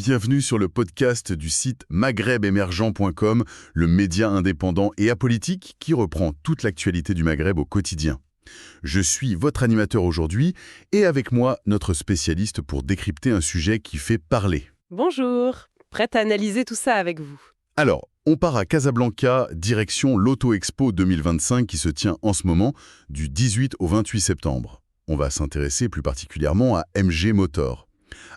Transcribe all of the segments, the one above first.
Bienvenue sur le podcast du site maghrebemergent.com, le média indépendant et apolitique qui reprend toute l'actualité du Maghreb au quotidien. Je suis votre animateur aujourd'hui et avec moi, notre spécialiste pour décrypter un sujet qui fait parler. Bonjour, prête à analyser tout ça avec vous. Alors, on part à Casablanca, direction l'Auto Expo 2025 qui se tient en ce moment du 18 au 28 septembre. On va s'intéresser plus particulièrement à MG Motor.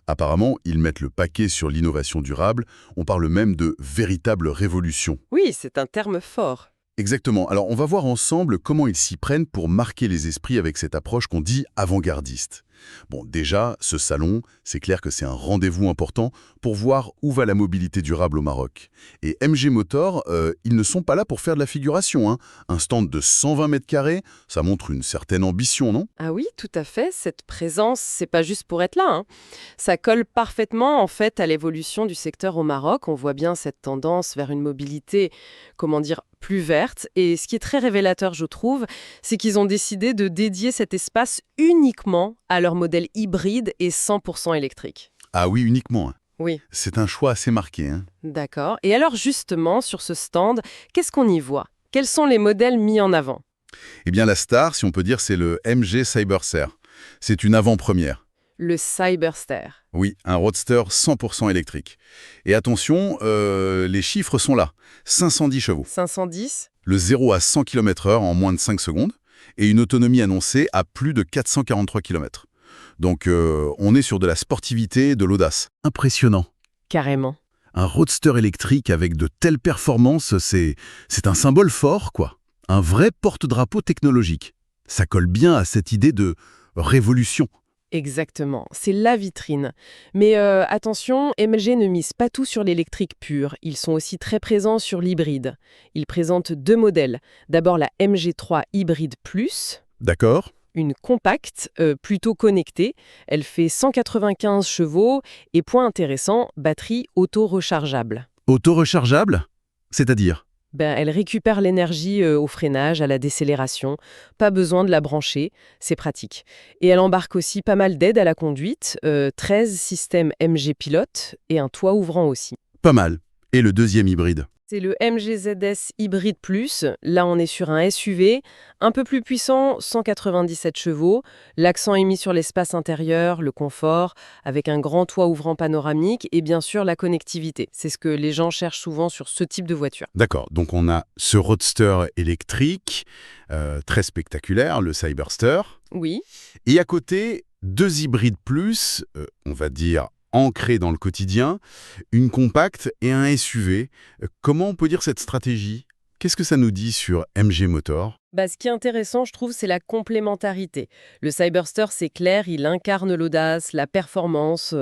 Apparemment, ils mettent le paquet sur l'innovation durable, on parle même de véritable révolution. Oui, c'est un terme fort. Exactement, alors on va voir ensemble comment ils s'y prennent pour marquer les esprits avec cette approche qu'on dit avant-gardiste. Bon, déjà, ce salon, c'est clair que c'est un rendez-vous important pour voir où va la mobilité durable au Maroc. Et MG Motor, ils ne sont pas là pour faire de la figuration, hein. Un stand de 120 mètres carrés, ça montre une certaine ambition, non? Ah oui, tout à fait, cette présence, c'est pas juste pour être là, hein. Ça colle parfaitement en fait à l'évolution du secteur au Maroc. On voit bien cette tendance vers une mobilité, plus verte. Et ce qui est très révélateur, je trouve, c'est qu'ils ont décidé de dédier cet espace uniquement à leur modèle hybride et 100% électrique. Ah oui, uniquement, hein. Oui, C'est un choix assez marqué, hein. d'accord. Et alors justement, sur ce stand, qu'est-ce qu'on y voit? Quels sont les modèles mis en avant? Eh bien, la star, si on peut dire, c'est le MG Cyberster. C'est une avant-première. Le Cyberster. Oui, un roadster 100% électrique. Et attention, les chiffres sont là. 510 chevaux. 510? Le 0 à 100 km/h en moins de 5 secondes. Et une autonomie annoncée à plus de 443 km. Donc, on est sur de la sportivité, de l'audace. Impressionnant. Carrément. Un roadster électrique avec de telles performances, c'est un symbole fort, quoi. Un vrai porte-drapeau technologique. Ça colle bien à cette idée de révolution. Exactement, c'est la vitrine. Mais attention, MG ne mise pas tout sur l'électrique pur. Ils sont aussi très présents sur l'hybride. Ils présentent deux modèles. D'abord la MG3 Hybride Plus, D'accord? une compacte, plutôt connectée. Elle fait 195 chevaux et point intéressant, batterie auto-rechargeable. Auto-rechargeable? C'est-à-dire? Elle récupère l'énergie au freinage, à la décélération. Pas besoin de la brancher, c'est pratique. Et elle embarque aussi pas mal d'aides à la conduite, 13 systèmes MG Pilote et un toit ouvrant aussi. Pas mal. Et le deuxième hybride? C'est le MG ZS Hybride Plus. Là, on est sur un SUV, un peu plus puissant, 197 chevaux. L'accent est mis sur l'espace intérieur, le confort, avec un grand toit ouvrant panoramique et bien sûr la connectivité. C'est ce que les gens cherchent souvent sur ce type de voiture. D'accord, donc on a ce roadster électrique, très spectaculaire, le Cyberster. Oui. Et à côté, deux hybrides plus, on va dire ancrés dans le quotidien, une compacte et un SUV. Comment on peut dire cette stratégie? Qu'est-ce que ça nous dit sur MG Motor? Ce qui est intéressant, je trouve, c'est la complémentarité. Le Cyberster, c'est clair, il incarne l'audace, la performance,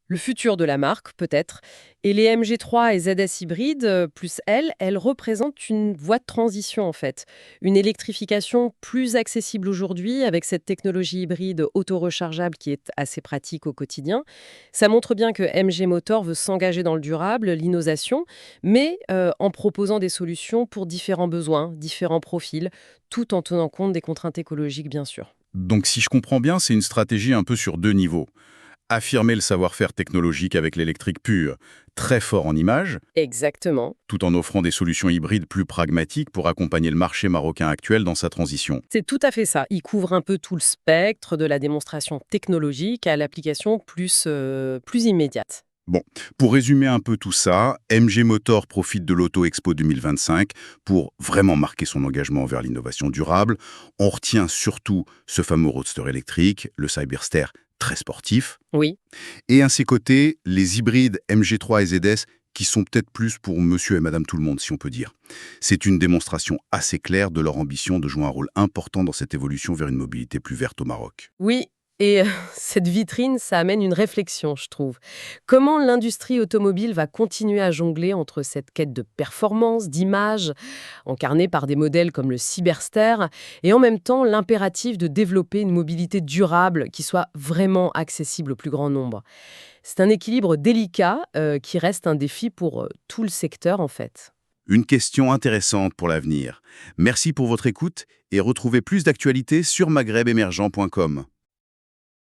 le futur de la marque, peut-être. Et les MG3 et ZS hybrides, plus elles représentent une voie de transition, en fait. Une électrification plus accessible aujourd'hui, avec cette technologie hybride auto-rechargeable qui est assez pratique au quotidien. Ça montre bien que MG Motor veut s'engager dans le durable, l'innovation, mais en proposant des solutions pour différents besoins, différents profils, tout en tenant compte des contraintes écologiques, bien sûr. Donc si je comprends bien, c'est une stratégie un peu sur deux niveaux. Affirmer le savoir-faire technologique avec l'électrique pure, très fort en image, Exactement. tout en offrant des solutions hybrides plus pragmatiques pour accompagner le marché marocain actuel dans sa transition. C'est tout à fait ça. Il couvre un peu tout le spectre, de la démonstration technologique à l'application plus immédiate. Bon, pour résumer un peu tout ça, MG Motor profite de l'Auto Expo 2025 pour vraiment marquer son engagement vers l'innovation durable. On retient surtout ce fameux roadster électrique, le Cyberster, très sportif. Oui. Et à ses côtés, les hybrides MG3 et ZS qui sont peut-être plus pour monsieur et madame tout le monde, si on peut dire. C'est une démonstration assez claire de leur ambition de jouer un rôle important dans cette évolution vers une mobilité plus verte au Maroc. Oui. Et cette vitrine, ça amène une réflexion, je trouve. Comment l'industrie automobile va continuer à jongler entre cette quête de performance, d'image, incarnée par des modèles comme le Cyberster, et en même temps l'impératif de développer une mobilité durable qui soit vraiment accessible au plus grand nombre. C'est un équilibre délicat qui reste un défi pour tout le secteur, en fait. Une question intéressante pour l'avenir. Merci pour votre écoute et retrouvez plus d'actualités sur maghrebemergent.com.